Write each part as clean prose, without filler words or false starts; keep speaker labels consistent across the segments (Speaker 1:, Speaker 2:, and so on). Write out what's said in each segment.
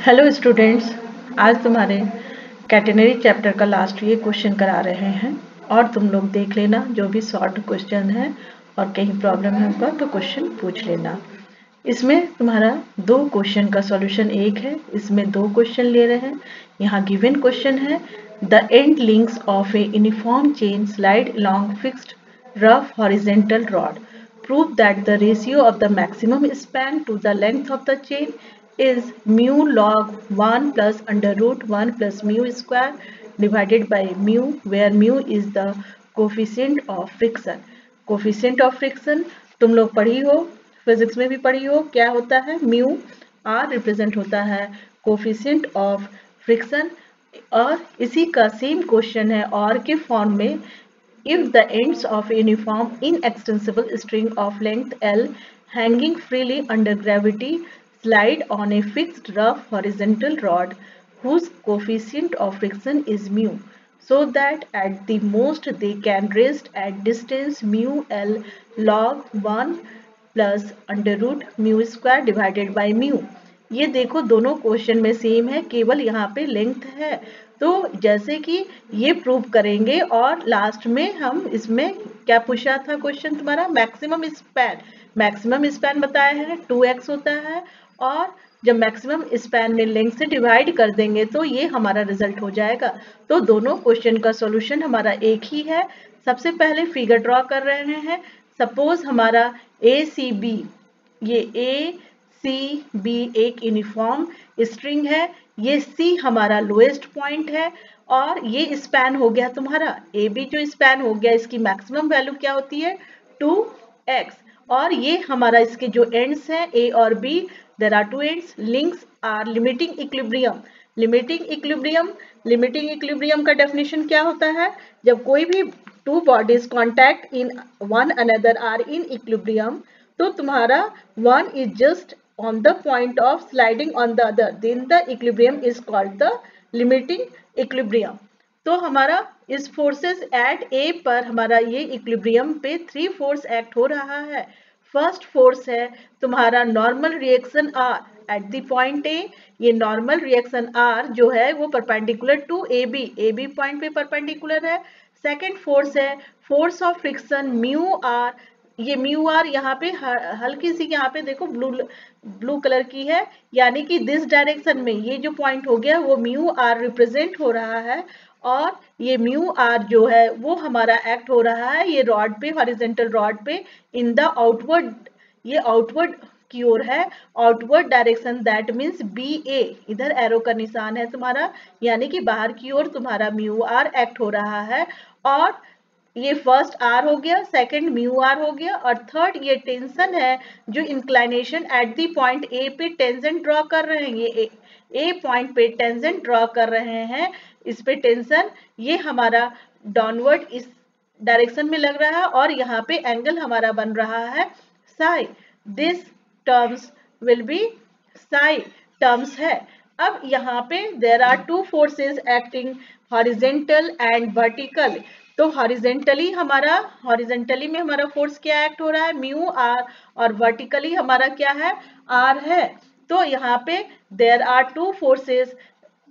Speaker 1: Hello students, आज तुम्हारे catenary chapter का लास्ट ये क्वेश्चन करा रहे हैं और तुम लोग देख लेना जो भी शॉर्ट क्वेश्चन है और कहीं प्रॉब्लम है होगा तो क्वेश्चन पूछ लेना। इसमें तुम्हारा दो क्वेश्चन का सॉल्यूशन एक है, इसमें दो क्वेश्चन ले रहे हैं। यहाँ गिवन क्वेश्चन है the end links of a uniform chain slide along fixed rough horizontal rod. Prove that the ratio of the maximum span to the length of the chain is mu log 1 plus under root 1 plus mu square divided by mu, where mu is the coefficient of friction. Coefficient of friction तुम लोग पढ़ी हो, physics में भी पढ़ी हो, क्या होता है? म्यू आर रिप्रेजेंट होता है कोफिशिएंट ऑफ फ्रिक्शन। और इसी का सेम क्वेश्चन है और के फॉर्म में, if the ends of a uniform inextensible string of length L hanging freely under gravity slide on a fixed rough horizontal rod whose coefficient of friction is mu, so that at the most they can rest at distance mu L log 1 plus under root mu square divided by mu। ये देखो दोनों question में same है, केवल यहाँ पे length है। तो जैसे कि ये प्रूव करेंगे और लास्ट में हम इसमें क्या पूछा था क्वेश्चन तुम्हारा? मैक्सिमम स्पैन बताया है 2x होता है, और जब मैक्सिमम स्पैन में लेंथ से डिवाइड कर देंगे तो ये हमारा रिजल्ट हो जाएगा। तो दोनों क्वेश्चन का सॉल्यूशन हमारा एक ही है। सबसे पहले फिगर ड्रॉ कर रहे हैं। सपोज हमारा ACB, ये ACB एक यूनिफॉर्म स्ट्रिंग है, ये C हमारा लोएस्ट पॉइंट है और ये स्पैन हो गया तुम्हारा AB। जो स्पैन हो गया इसकी मैक्सिमम वैल्यू क्या होती है? 2x। और ये हमारा इसके जो एंड्स हैं A और B, there are two ends. Links are limiting equilibrium. Limiting equilibrium का डेफिनेशन क्या होता है? जब कोई भी two bodies contact in one another are in equilibrium, तो तुम्हारा one is just on the point of sliding on the other, then the equilibrium is called the limiting equilibrium। तो हमारा इस फोर्सेस एट ए पर हमारा ये इक्विलिब्रियम पे 3 force act हो रहा है। फर्स्ट फोर्स है तुम्हारा normal reaction R at the point A. ये नॉर्मल रिएक्शन आर जो है वो perpendicular to A B point पे परपेंडिकुलर है। सेकेंड फोर्स है force of friction mu R. ये म्यू आर यहाँ पे हल्की सी यहाँ पे देखो ब्लू कलर की है, यानी कि दिस डायरेक्शन में ये जो पॉइंट हो गया वो म्यू आर रिप्रेजेंट हो रहा है। और ये म्यू आर जो है वो हमारा एक्ट हो रहा है ये रॉड पे, हॉरिजॉन्टल रॉड पे इन द आउटवर्ड। ये आउटवर्ड की ओर है, outward direction, that means BA। इधर एरो का निशान है तुम्हारा, यानी कि बाहर की ओर तुम्हारा म्यू आर एक्ट हो रहा है। और ये फर्स्ट आर हो गया, सेकंड म्यू आर हो गया, और थर्ड ये टेंशन है जो inclination at the point A पे टेंजेंट ड्रॉ कर रहे हैं। ये ए पॉइंट पे टेंजेंट ड्रॉ कर रहे हैं, इस पे टेंशन ये हमारा डाउनवर्ड इस डायरेक्शन में लग रहा है और यहाँ पे एंगल हमारा बन रहा है psi. This terms will be psi terms है। अब यहाँ पे there are two forces acting, horizontal and vertical. तो हॉरिजेंटली में हमारा फोर्स क्या एक्ट हो रहा है? Mu R. और वर्टिकली हमारा क्या है? आर है। तो यहाँ पे there are two forces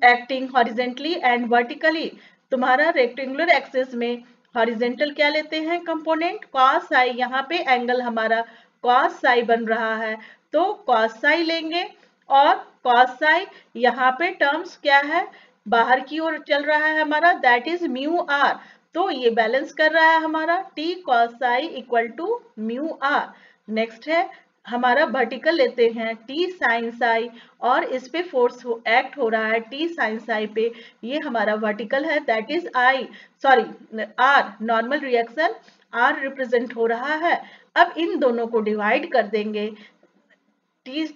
Speaker 1: acting horizontally and vertically. तुम्हारा रेक्टेंगुलर एक्सिस में हॉरिजेंटल क्या लेते हैं कंपोनेंट? Cos psi. यहाँ पे एंगल हमारा कॉस साई बन रहा है, तो कॉस साई लेंगे। और कॉस साई यहाँ पे टर्म्स क्या है? बाहर की ओर चल रहा है हमारा, दैट इज म्यू आर। तो ये बैलेंस कर रहा है हमारा t cos psi equal to mu R. Next है हमारा वर्टिकल लेते हैं t sin psi, और इस पे फोर्स एक्ट हो रहा है t sin psi पे, ये हमारा वर्टिकल है, that is r। Normal reaction r represent हो रहा है। अब इन दोनों को डिवाइड कर देंगे, t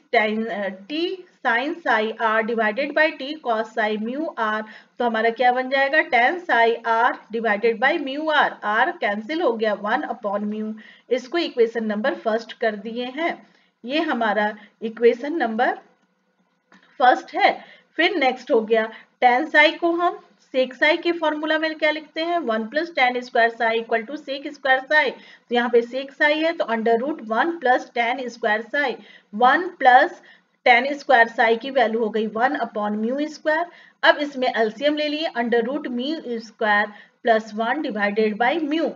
Speaker 1: sin psi r divided by t cos psi mu r, तो हमारा क्या बन जाएगा? tan psi r divided by mu r। r cancel हो गया 1 अपॉन म्यू। इसको इक्वेशन नंबर फर्स्ट कर दिए हैं, ये हमारा इक्वेशन नंबर फर्स्ट है। फिर नेक्स्ट हो गया tan psi को हम सेक साई के फॉर्मूला में क्या लिखते हैं? 1 plus tan square psi equal to sec square psi. तो यहाँ पे सेक साई है तो under root 1 plus tan square psi. 1 plus tan square psi की वैल्यू हो गई 1/μ²। अब इसमें एलसीएम ले लिए, under root μ² plus 1 divided by mu.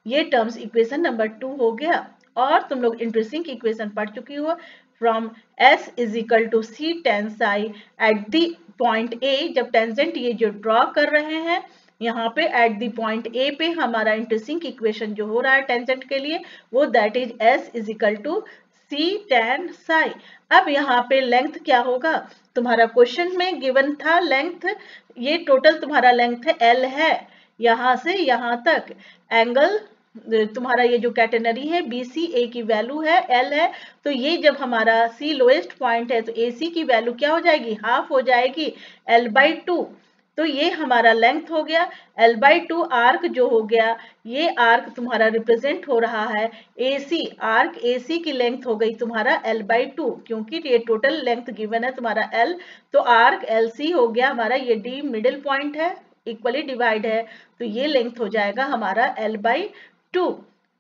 Speaker 1: ये टर्म्स इक्वेशन नंबर 2 हो गया। और तुम लोग इंटरेस्टिंग इक्वेशन पढ़ चुकी हो, from S is equal to C tan psi at the point A। जब टेंजेंट ये जो ड्रॉ कर रहे हैं यहाँ पे एट द पॉइंट A पे, हमारा इंटरेस्टिंग इक्वेशन जो हो रहा है टेंजेंट के लिए वो that is S is equal to C tan psi. अब यहाँ पे लेंथ क्या होगा, तुम्हारा क्वेश्चन में गिवन था लेंथ, ये टोटल तुम्हारा लेंथ L है, यहाँ से यहाँ तक एंगल तुम्हारा ये जो कैटेनरी है BCA की वैल्यू है L है। तो ये जब हमारा C लोएस्ट पॉइंट है तो AC की वैल्यू क्या हो जाएगी, हाफ हो जाएगी L/2। तो ये हमारा लेंथ हो गया। L/2 आर्क जो हो गया, ये आर्क तुम्हारा रिप्रेजेंट हो रहा है AC, आर्क AC की लेंथ हो गई तुम्हारा L/2, क्योंकि ये टोटल लेंथ गिवन है तुम्हारा L, तो आर्क LC हो गया हमारा, ये D मिडिल पॉइंट है, इक्वली डिवाइड है, तो ये लेंथ हो जाएगा हमारा L/2।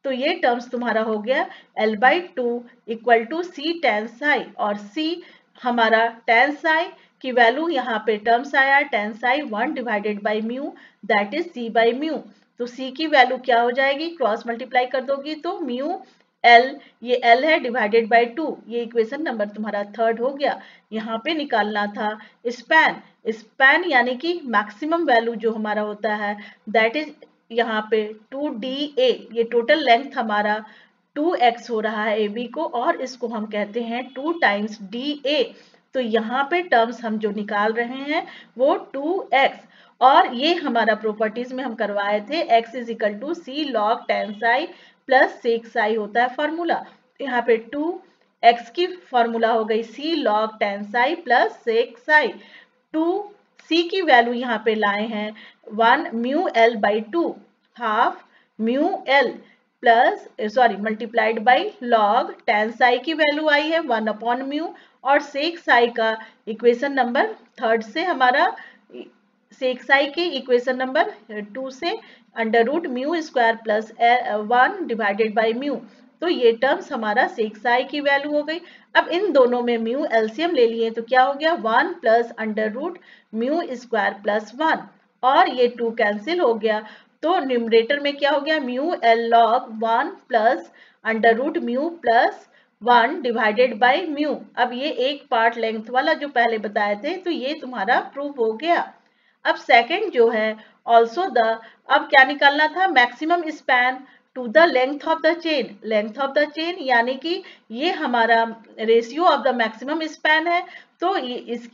Speaker 1: तो ये टर्म्स तुम्हारा हो गया L/2 equal to C tan psi, और C हमारा tan साई की वैल्यू यहाँ पे टर्म्स आया tan Sai 1 divided by mu, that is C by mu. तो C की वैल्यू क्या हो जाएगी, क्रॉस मल्टीप्लाई कर दोगी तो म्यू L, ये L है डिवाइडेड बाई 2, ये इक्वेशन नंबर तुम्हारा 3 हो गया। यहाँ पे निकालना था स्पैन, स्पैन यानी कि मैक्सिमम वैल्यू जो हमारा होता है दैट इज यहाँ पे 2DA, ये टोटल लेंथ हमारा 2x हो रहा है AB को, और इसको हम कहते हैं 2 टाइम्स DA। तो यहाँ पे टर्म्स हम जो निकाल रहे हैं वो 2x, और ये हमारा प्रॉपर्टीज में हम करवाए थे x is equal to C log tan psi plus sec psi होता है फॉर्मूला। यहाँ पे 2x की फॉर्मूला हो गई C log tan psi plus sec Sai. 2C की वैल्यू यहाँ पे लाए हैं 1 μL/2, half μL plus multiplied by log tan Sai की वैल्यू आई है 1/μ, और sec साई का इक्वेशन नंबर 3 से हमारा sec साई की इक्वेशन नंबर 2 से under root μ² plus 1 divided by mu. तो ये टर्म्स हमारा sec साई की वैल्यू हो गई। अब इन दोनों में म्यू एलसीएम ले लिए तो क्या हो गया 1 प्लस अंडर रूट μ² प्लस 1, और ये 2 कैंसिल हो गया, तो न्यूमरेटर में क्या हो गया μL log 1 plus under root mu plus 1 divided by mu. अब ये एक पार्ट लेंथ वाला जो पहले बताए थे तो ये तुम्हारा प्रूव हो गया। अब सेकंड जो है ऑल्सो द, अब क्या निकालना था, maximum span to the length of the chain, length of the chain यानी कि ये हमारा ratio of the maximum span है, तो इस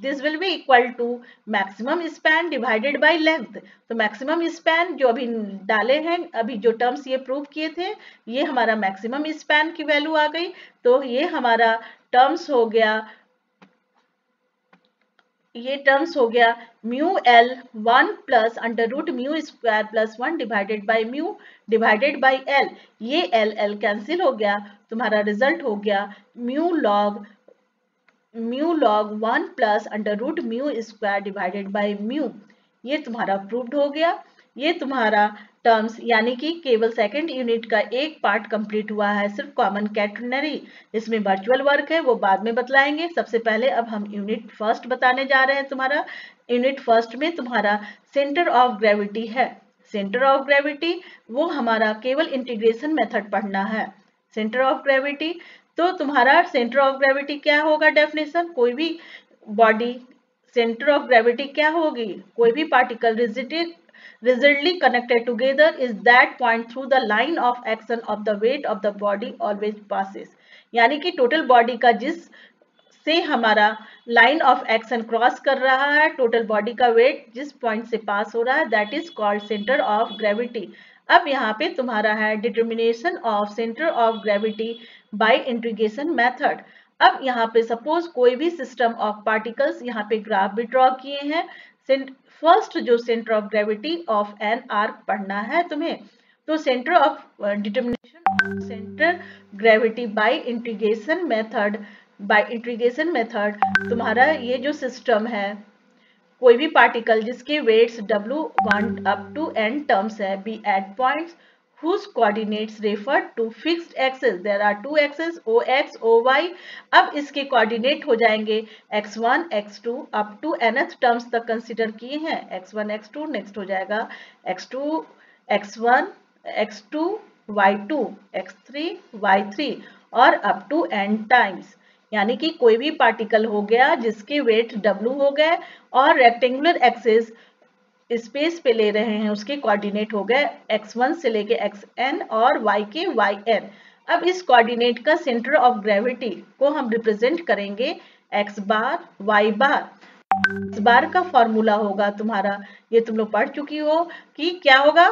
Speaker 1: this will be equal to maximum span divided by length. तो मैक्सिमम स्पैन जो अभी डाले हैं, अभी जो टर्म्स ये प्रूव किए थे, ये हमारा मैक्सिमम स्पैन की वैल्यू आ गई। तो ये हमारा टर्म्स हो गया, ये टर्म्स हो गया μL 1 plus under root μ² plus 1 divided by mu divided by L, ये L कैंसिल हो गया, तुम्हारा रिजल्ट हो गया mu log 1 plus under root μ² divided by mu. ये तुम्हारा प्रूव्ड हो गया। ये तुम्हारा टर्म्स यानी कि केवल सेकंड यूनिट का एक पार्ट कंप्लीट हुआ है, सिर्फ कॉमन कैटेनरी, इसमें वर्चुअल वर्क है वो बाद में बतलाएंगे। सबसे पहले अब हम यूनिट फर्स्ट बताने जा रहे हैं। तुम्हारा यूनिट फर्स्ट में तुम्हारा सेंटर ऑफ ग्रेविटी है। सेंटर ऑफ ग्रेविटी वो हमारा केवल इंटीग्रेशन मेथड पढ़ना है। सेंटर ऑफ ग्रेविटी, तो तुम्हारा सेंटर ऑफ ग्रेविटी क्या होगा, डेफिनेशन, कोई भी बॉडी सेंटर ऑफ ग्रेविटी क्या होगी, कोई भी particle rigidly connected together is that point through the line of action of the weight of the body always passes, यानी कि टोटल बॉडी का जिस से हमारा लाइन ऑफ एक्शन क्रॉस कर रहा है, टोटल बॉडी का वेट जिस पॉइंट से पास हो रहा है, that is called centre of gravity. अब यहाँ पे तुम्हारा है determination of centre of gravity by integration method. अब यहाँ पे सपोज कोई भी सिस्टम ऑफ पार्टिकल्स, यहाँ पे ग्राफ भी ड्रॉ किए हैं। फर्स्ट जो centre of gravity of an arc पढ़ना है तुम्हें, तो centre of determination of centre gravity by integration method, तुम्हारा ये जो सिस्टम है, कोई भी पार्टिकल जिसके weights W1 up to n terms है, be at points whose coordinates refer to fixed axes. There are two axes OX, OY. अब इसके coordinate हो जाएंगे x1, x2 up to nth terms तक consider किए हैं x1, x2. next हो जाएगा x2, x1, x2, y2, x3, y3 और up to n times. यानी कि कोई भी पार्टिकल हो गया जिसके वेट W हो गए और रेक्टेंगुलर एक्सिस स्पेस पे ले रहे हैं उसके कोऑर्डिनेट हो गए x1 से लेके xn और y के yn. अब इस कोऑर्डिनेट का सेंटर ऑफ ग्रेविटी को हम रिप्रेजेंट करेंगे x बार y बार. इस बार का फॉर्मूला होगा तुम्हारा, ये तुम लोग पढ़ चुकी हो कि क्या होगा,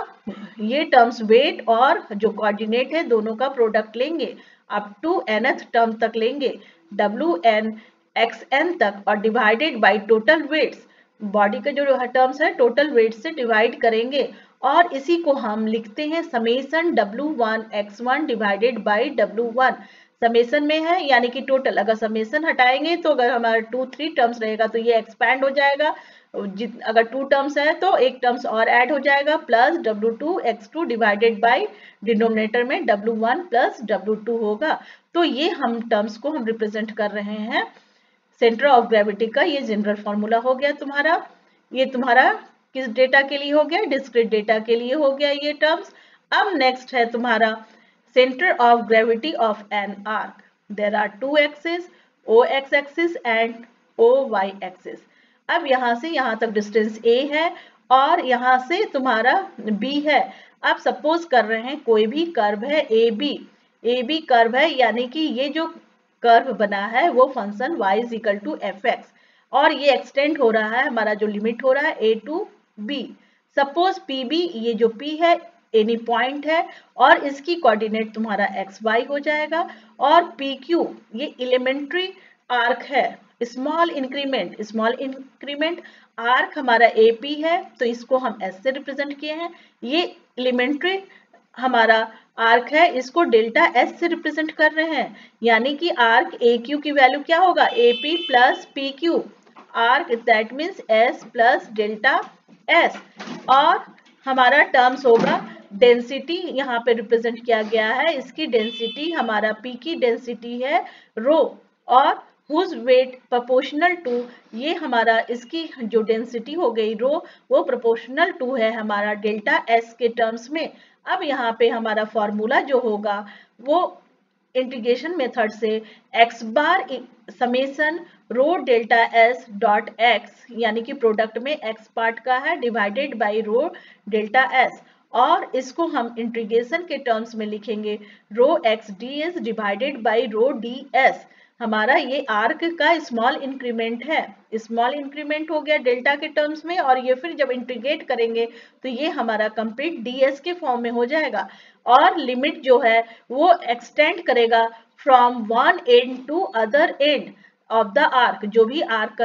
Speaker 1: ये टर्म्स वेट और जो कोऑर्डिनेट है दोनों का प्रोडक्ट लेंगे अप टू nth टर्म तक लेंगे wn xn तक और divided by total weights. Body का जो टर्म्स है टोटल वेट से डिवाइड करेंगे और इसी को हम लिखते हैं summation W1 x1 divided by W1. Summation में है यानी कि टोटल. अगर समेशन हटाएंगे तो अगर हमारा 2-3 टर्म्स रहेगा तो ये एक्सपैंड हो जाएगा. अगर 2 टर्म्स है तो एक टर्म्स और ऐड हो जाएगा plus W2 x2 divided by denominator में W1 प्लस W2 होगा. तो ये हम टर्म्स को हम रिप्रेजेंट कर रहे हैं सेंटर ऑफ ग्रेविटी का. ये जनरल फॉर्मूला हो गया तुम्हारा. ये तुम्हारा किस डेटा के लिए हो गया, डिस्क्रीट डेटा के लिए हो गया ये टर्म्स. अब नेक्स्ट है तुम्हारा centre of gravity of an arc. There are two axis OX axis and OY axis. अब यहाँ से यहाँ तक डिस्टेंस A है और यहाँ से तुम्हारा B है. अब सपोज कर रहे हैं कोई भी कर्व है AB कर्व है यानी कि ये जो कर्व बना है वो function y is equal to fx और ये एक्सटेंड हो रहा है, हमारा जो लिमिट हो रहा है a to b. Suppose pb, ये जो p है एनी पॉइंट है और इसकी कोऑर्डिनेट तुम्हारा xy हो जाएगा और pq ये एलिमेंट्री आर्क है. स्मॉल इंक्रीमेंट आर्क हमारा AP है तो इसको हम S से रिप्रेजेंट किए हैं. ये एलिमेंट्री हमारा आर्क है, इसको डेल्टा S से रिप्रेजेंट कर रहे हैं यानी कि आर्क AQ की वैल्यू क्या होगा AP plus PQ. Arc that means S plus delta S. और हमारा टर्म्स होगा डेंसिटी, यहाँ पे रिप्रेजेंट किया गया है. इसकी डेंसिटी हमारा P की डेंसिटी है रो और whose weight proportional to, ये हमारा इसकी जो डेंसिटी हो गई रो वो प्रोपोर्शनल टू है हमारा डेल्टा S के टर्म्स में. अब यहाँ पे हमारा फॉर्मूला जो होगा वो इंटीग्रेशन मेथड से x bar summation rho delta S dot x यानी कि प्रोडक्ट में x पार्ट का है divided by rho delta S और इसको हम इंटीग्रेशन के टर्म्स में लिखेंगे rho x ds divided by rho ds. हमारा ये आर्क का स्मॉल इंक्रीमेंट है, स्मॉल इंक्रीमेंट हो गया डेल्टा के टर्म्स में और ये फिर जब इंटीग्रेट करेंगे तो ये हमारा कंप्लीट ds के फॉर्म में हो जाएगा और लिमिट जो है वो एक्सटेंड करेगा from one end to other end of the arc. जो भी आर्क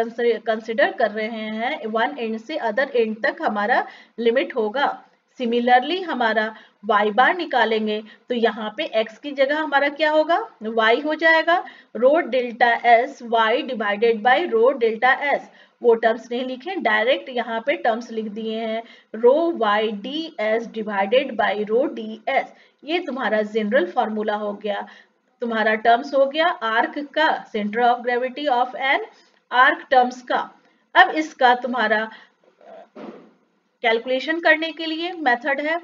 Speaker 1: कंसिडर कर रहे हैं वन एंड से अदर एंड तक हमारा लिमिट होगा. सिमिलरली हमारा y बार निकालेंगे तो यहाँ पे x की जगह हमारा क्या होगा y हो जाएगा rho delta S y divided by rho delta S. वो टर्म्स नहीं लिखे, डायरेक्ट यहाँ पे टर्म्स लिख दिए हैं rho y ds divided by rho ds. ये तुम्हारा जनरल फॉर्मूला हो गया, तुम्हारा टर्म्स हो गया आर्क का, centre of gravity of an arc terms का. अब इसका तुम्हारा कैलकुलेशन करने के लिए मेथड है,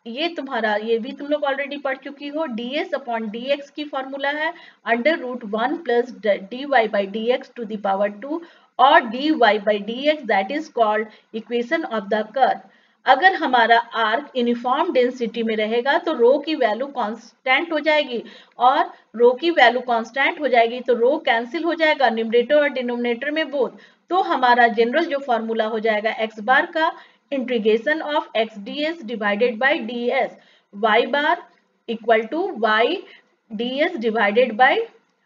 Speaker 1: ये तुम्हारा ये भी तुम लोग ऑलरेडी पढ़ चुकी हो. ds अपॉन dx की फॉर्मूला है under root 1 plus dy by dx to the power 2 और dy by dx that is called equation of the curve. अगर हमारा आर्क यूनिफॉर्म डेंसिटी में रहेगा तो रो की वैल्यू कांस्टेंट हो जाएगी और रो की वैल्यू कांस्टेंट हो जाएगी तो रो कैंसिल हो जाएगा न्यूमरेटर और डिनोमिनेटर में बोथ. तो हमारा जनरल जो फॉर्मूला हो जाएगा x बार का integration of x ds divided by ds y bar equal to y ds divided by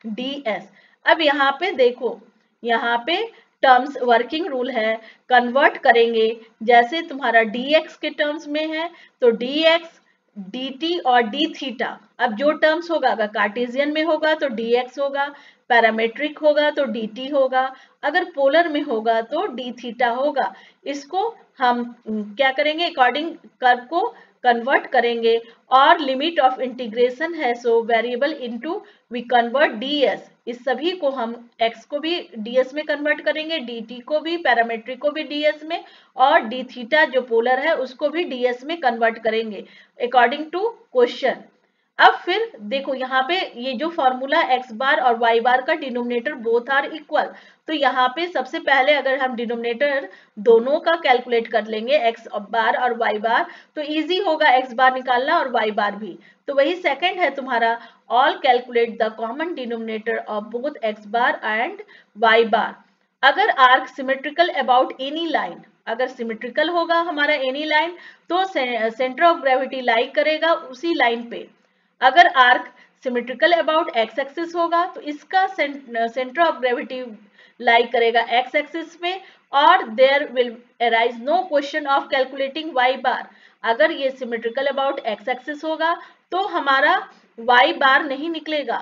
Speaker 1: ds. अब यहाँ पे देखो, यहाँ पे टर्म्स वर्किंग रूल है, कन्वर्ट करेंगे जैसे तुम्हारा dx के टर्म्स में है तो dx dt और d थीटा. अब जो टर्म्स होगा अगर कार्टेशियन में होगा तो dx होगा, पैरामेट्रिक होगा तो dt होगा, अगर पोलर में होगा तो d थीटा होगा. इसको हम क्या करेंगे अकॉर्डिंग कर्व को कन्वर्ट करेंगे, और लिमिट ऑफ इंटीग्रेशन है so variable into we convert ds, इस सभी को हम x को भी ds में कन्वर्ट करेंगे, dt को भी, पैरामेट्रिक को भी ds में, और d थीटा जो पोलर है उसको भी ds में कन्वर्ट करेंगे अकॉर्डिंग टू क्वेश्चन। अब फिर देखो यहाँ पे ये जो फॉर्मूला x बार और y बार का डिनोमिनेटर बोथ आर इक्वल, तो यहाँ पे सबसे पहले अगर हम डिनोमिनेटर दोनों का कैलकुलेट कर लेंगे x बार और y बार, तो इजी होगा x बार निकालना और y बार भी। तो वही सेकंड है तुम्हारा, all calculate the common denominator of both x bar and y बार। अगर arc symmetrical about any line, अगर सिमेट्रिकल होगा हमारा एनी लाइन, तो सेंटर ऑफ ग्रेविटी लाई करेगा उसी लाइन पे। अगर arc symmetrical about x axis होगा तो इसका सेंटर ऑफ ग्रेविटी लाई करेगा एक्स एक्सिस में, और there will arise no question of calculating y bar. अगर ये सिमेट्रिकल अबाउट एक्स एक्सिस होगा तो हमारा वाई बार नहीं निकलेगा।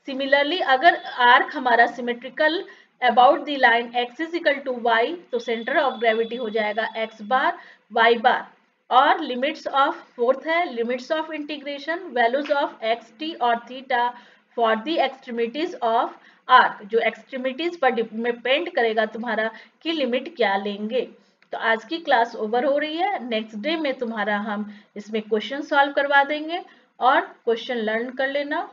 Speaker 1: सिमिलरली अगर आर्क हमारा symmetrical about the line x is equal to y, तो सेंटर ऑफ ग्रेविटी हो जाएगा एक्स बार वाई बार। और लिमिट्स ऑफ फोर्थ है limits of integration, values of x t और theta for the extremities of arc, जो extremities पर depend करेगा तुम्हारा कि लिमिट क्या लेंगे। तो आज की क्लास ओवर हो रही है, नेक्स्ट डे में तुम्हारा हम इसमें क्वेश्चन सॉल्व करवा देंगे और क्वेश्चन लर्न कर लेना।